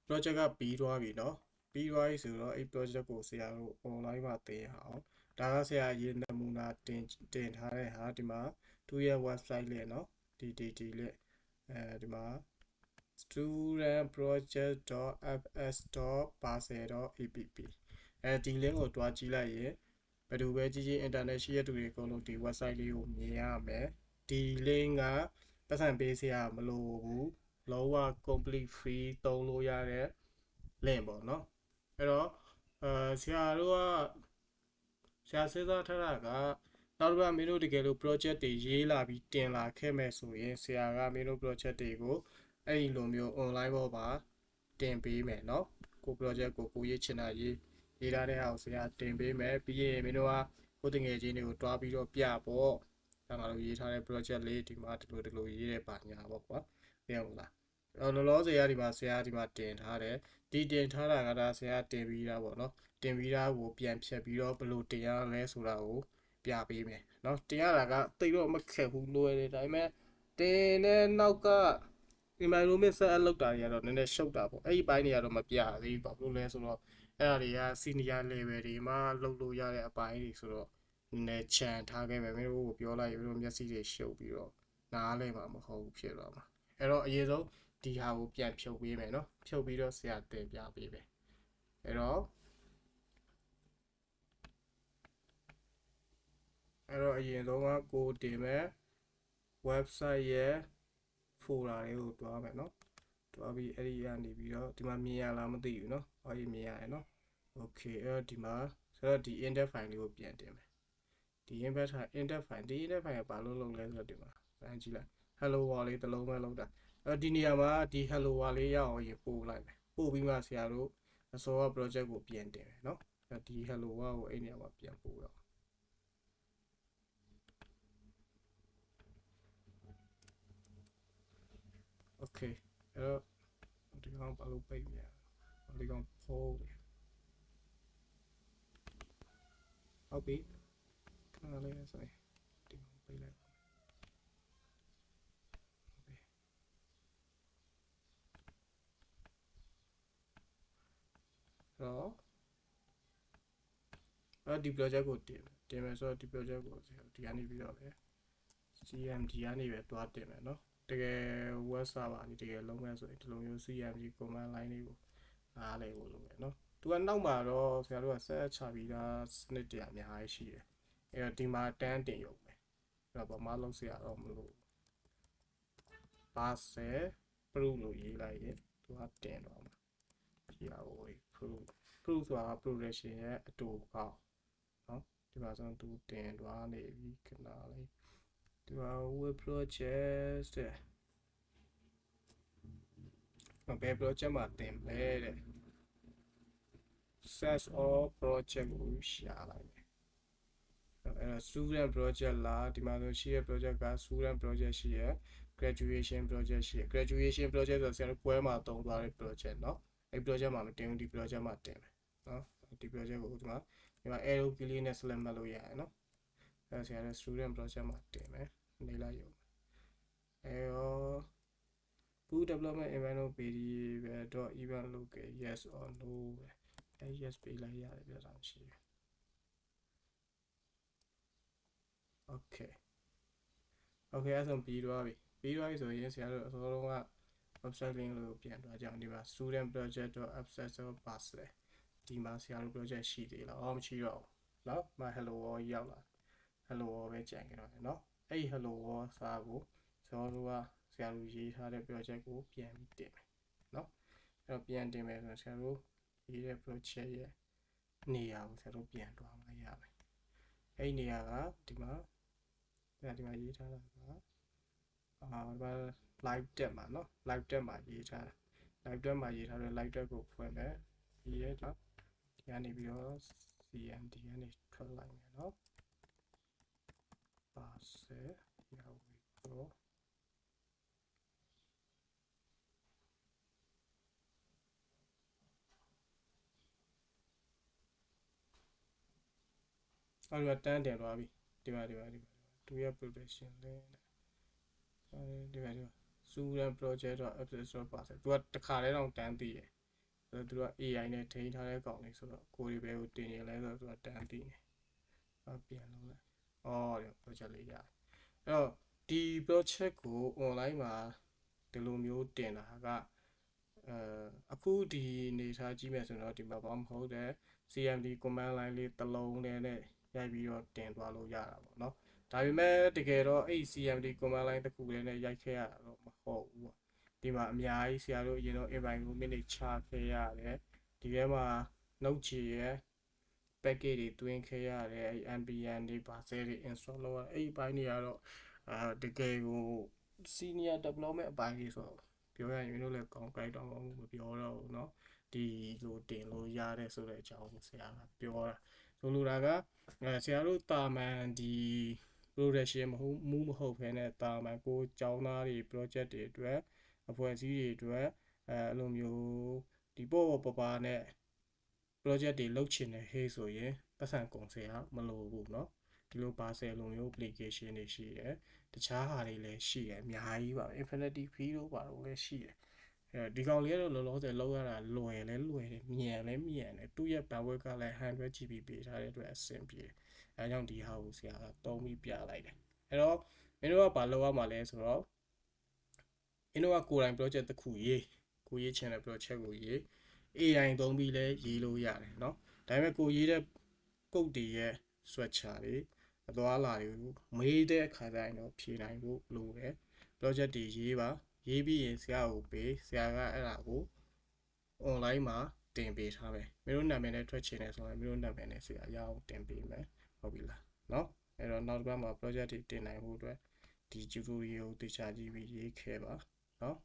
project ကပြီးသွားပြီเนาะပြီးသွားပြီဆိုတော့အဲ့ project ကိုဆရာတို့ online မှာသင်ရအောင်ဒါကဆရာရေးနမူနာတင်ထားတဲ့ဟာဒီမှာသူ့ရဲ့ website လေးเนาะဒီလေးဒီမှာ studentproject.fs.parcel.app ဒီ link ကိုတွားကြည့်လိုက်ရင်ဘယ်သူပဲကြည့်ကြည့် internet ရှိတဲ့သူတွေအကုန်လုံးဒီ website လေးကိုမြင်ရမယ်ဒီ link ကပတ်စံပေးစရာမလိုဘူးလုံးဝ complete free သုံးလို့ရတဲ့ link ပေါ့เนาะအဲ့တော့ဆရာတို့ကဆရာစဉ်းစားထားတာကနောက်တစ်ပတ်မင်းတို့တကယ်လို့ project တွေရေးလာပြီးတင်လာခဲ့မယ်ဆိုရင်ဆရာကမင်းတို့ project တွေကိုအဲ့ဒီလိုမျိုး online ပေါ်မှာတင်ပေးမယ်เนาะကို project ကိုရေးချင်တာရေးထားတဲ့ဟာကိုဆရာတင်ပေးမယ်ပြီးရင်မင်းတို့ကကိုတငယ်ချင်းတွေကိုတွားပြီးတော့ပြပေါ့ဒါမှလို့ရေးထားတဲ့ project လေးဒီမှာဒီလိုရေးတဲ့ပါညာပေါ့ကွာသိရမလားလောလောဆယ်ကဒီမှာဆရာဒီမှာတင်ထားတယ်ဒီတင်ထားတာကဒါဆရာတင်ပြီးသားပေါ့เนาะတင်ပြီးသားကိုပြန်ဖြတ်ပြီးတော့ဘယ်လိုတင်ရလဲဆိုတာကိုပြပေးမယ်เนาะတင်ရတာကတိတ်တော့မခက်ဘူးလွယ်တယ်ဒါပေမဲ့တင်တဲ့နောက်က environment set up လုပ်တာတွေကတော့နည်းနည်းရှုပ်တာပေါ့အဲ့ဒီပိုင်းတွေကတော့မပြသေးဘူးဘာလို့လဲဆိုတော့အဲ့ဒါတွေက senior level တွေမှာလုပ်လို့ရတဲ့အပိုင်းတွေဆိုတော့နည်းနည်းချန်ထားခဲ့မယ်မင်းတို့ကိုပြောလိုက်ရင်မျက်စိတွေရှုပ်ပြီးတော့နားလဲမှာမဟုတ်ဘူးဖြစ်သွားမှာအဲ့တော့အရင်ဆုံးဒီဟာကိုပြန်ဖြုတ်ပေးမယ်เนาะဖြုတ်ပြီးတော့ဆရာတင်ပြပေးမယ်အဲ့တော့အရင်ဆုံးကကိုတင်မဲ့ website ရဲ့ folder တွေကိုတွားမယ်เนาะတွားပြီးအဲ့ဒီကနေပြီးတော့ဒီမှာမြင်ရလားမသိဘူးเนาะဟောဒီမြင်ရတယ်เนาะ okay အဲ့တော့ဒီမှာဆိုတော့ဒီ index file လေးကိုပြန်တင်မယ်ဒီ index file ကဘာလို့လုပ်လဲဆိုတော့ဒီမှာစမ်းကြည့်လိုက် hello world လေးတစ်လုံးပဲလုပ်တာအဲ့ဒီနေရာမှာဒီ hello world လေးရအောင်ရင်ပို့လိုက်မယ်ပို့ပြီးမှဆရာတို့အစော project ကိုပြန်တင်မယ်เนาะဒီ hello world ကိုအဲ့နေရာမှာပြန်ပို့ရအောင်โอเคအဲ့တော့ဒီကောင်ဘာလို့ပိတ်မြာဒီကောင်ဖိုးဟုတ်ပြီခဏလေးဆိုရင်ဒီကောင်ပိတ်လိုက်တော့အဲ့ဒီ project ကိုတင်မယ်ဆိုတော့ဒီ project ကိုဒီကနေပြီးတော့ပဲ CMD ကနေပဲတွားတင်မယ်เนาะတကယ် web server အနေတကယ်လုံးမဲ့ဆိုရင်ဒီလိုမျိုး CMD command line လေးကိုနားလည်ဖို့လိုမယ်เนาะသူကနောက်မှာတော့ဆရာတို့ကဆက်ချပြီးသားစနစ်တွေအများကြီးရှိတယ်အဲ့တော့ဒီမှာတန်းတင်ရုံပဲအဲ့တော့ဘာမှလုပ်စရာတော့မလိုparcel proof လို့ရေးလိုက်ရင်သူကတင်တော့မှာ proof ဆိုတာ progression ရဲ့အတူကောက်เนาะဒီမှာဆိုသူတင်သွားနေပြီခဏလေးဒီမှာ web project တဲ့ဘယ် project မှာတင်လဲတဲ့ set all project ကိုရှာလိုက်မယ်အဲ့ student project လားဒီမှာဆိုရှိတဲ့ project က student project ရှိရယ် graduation project ရှိရယ် graduation project ဆိုဆရာတို့ပွဲမှာတုံးသွားတဲ့ project เนาะအဲ့ project မှာမတင်ဘူးဒီ project မှာတင်မယ်เนาะဒီ project ကိုဒီမှာ arrow key နဲ့ select မှတ်လို့ရတယ်เนาะအဲ့ဆရာတို့ student project မှာတင်မယ်နေလိုက်ရုံအဲ့ရော full development environment variable.event local yes or no ပဲ yes ပေးလိုက်ရတယ်ပြတာရှိတယ် okay အဲ့ဆိုပြီးသွားပြီဆိုရင်ဆရာတို့အစောဆုံးက website link လို့ပြန်သွားကြအောင်ဒီမှာ student project.access.parcel ဒီမှာဆရာတို့ project ရှိသေးလားမရှိတော့ဘူးเนาะမ hello world ရောက်လာ hello world ပဲကြံခဲ့တော့တယ်เนาะအဲ့ hello world စာကိုဆရာတို့ကဆရာတို့ရေးထားတဲ့ project ကိုပြန်ပြီးတင်မယ်เนาะအဲ့တော့ပြန်တင်မယ်ဆိုတော့ဆရာတို့ရေးတဲ့ project ရဲ့နေရာကိုဆရာတို့ပြန်သွားမှရမယ်အဲ့နေရာကဒီမှာရေးထားတာကlive tab မှာเนาะ live tab မှာရေးထားတာ live tab မှာရေးထားတဲ့ live tab ကိုဖွင့်မယ်ဒီရဲ့ဒီကနေပြီးတော့ CMD ကနေထွက်လိုက်မယ်เนาะ parcel ရောက်ပြီတော့အဲ့ဒါတန်းတင်သွားပြီဒီမှာသူရဲ့ progression လေးဒီမှာ student project.access.parcel သူကတခါတည်းတော့တန်းသိတယ် သူက AI နဲ့ထိန်းထားတဲ့ကောင်လေးဆိုတော့ကိုယ်တွေပဲကိုတင်နေလဲဆိုတော့သူကတန်းသိနေပြန်လုံးလိုက်ဒီ project လေးရတယ်အဲ့တော့ဒီ project ကို online မှာဒီလိုမျိုးတင်တာကအခုဒီအနေထားကြည့်မယ်ဆိုတော့ဒီမှာဘာမှမဟုတ်တဲ့ CMD command line လေးတစ်လုံးနဲ့ရိုက်ပြီးတော့တင်သွားလို့ရတာပေါ့နော်ဒါပေမဲ့တကယ်တော့အဲ့ CMD command line တစ်ခုလေးနဲ့ရိုက်ခဲ့ရတာတော့မဟုတ်ဘူးပေါ့ဒီမှာအများကြီးဆရာတို့အရင်တော့ environment ချခဲ့ရတယ်ဒီထဲမှာ Node.js ရဲ့ package တွေတွင်းခဲ့ရတယ်အဲ့ npm တွေ bazel တွေ install လုပ်ရအဲ့ဒီဘိုင်းတွေကတော့တကယ်ကို senior development အပိုင်းတွေဆိုတော့ပြောရရင်မင်းတို့လည်းကောင်းကြိုက်တော့မပြောတော့ဘူးเนาะဒီလိုတင်လို့ရတဲ့ဆိုတဲ့အကြောင်းကိုဆရာကပြောတာဆိုလိုတာကဆရာတို့တာမန်ဒီ production မဟုတ်ဘဲနဲ့တာမန်ကိုကျောင်းသားတွေ project တွေအတွက်အဖွဲ့အစည်းတွေအတွက်အဲ့လိုမျိုးဒီပေါ့ပပနဲ့ project တွေလုပ်ချင်တယ်ဟေးဆိုရင်ပတ်စံကုန်စရာမလိုဘူးเนาะဒီလိုပါဆယ်လိုမျိုး application တွေရှိတယ်တခြားဟာတွေလည်းရှိတယ်အများကြီးပါ infinity fee တို့ပါတော့လည်းရှိတယ်ဒီကောင်လေးကတော့လောလောဆယ်လောက်ရတာလွယ်တယ်မြန်တယ်သူ့ရဲ့ bandwidth ကလည်း 100GB ပေးထားတဲ့အတွက်အဆင်ပြေတယ်အဲကြောင့်ဒီဟာကိုဆရာကသုံးပြီးပြလိုက်တယ်အဲ့တော့မင်းတို့ကဘာလုပ်ရမှာလဲဆိုတော့မင်းတို့ကကိုယ်တိုင် project တစ်ခုကိုရေးချင်တဲ့ project ကိုရေး AI သုံးပြီးလဲရေးလို့ရတယ်เนาะဒါပေမဲ့ကိုရေးတဲ့ code တွေရဲ့ structure တွေအသွားလာတွေကိုမေးတဲ့အခါကျရင်တော့ဖြေနိုင်ဖို့လိုတယ် project တွေရေးပါရေးပြီးရင်ဆရာကိုပေးဆရာကအဲ့ဒါကို online မှာတင်ပေးထားမယ်မင်းတို့နာမည်နဲ့ထွက်ချင်တယ်ဆိုရင်မင်းတို့နာမည်နဲ့ဆရာရအောင်တင်ပေးမယ်ဟုတ်ပြီလားเนาะအဲ့တော့နောက်တစ်ပတ်မှာ project တွေတင်နိုင်ဖို့အတွက်ဒီ tutorial ကိုတခြားကြည့်ပြီးရေးခဲ့ပါเนาะ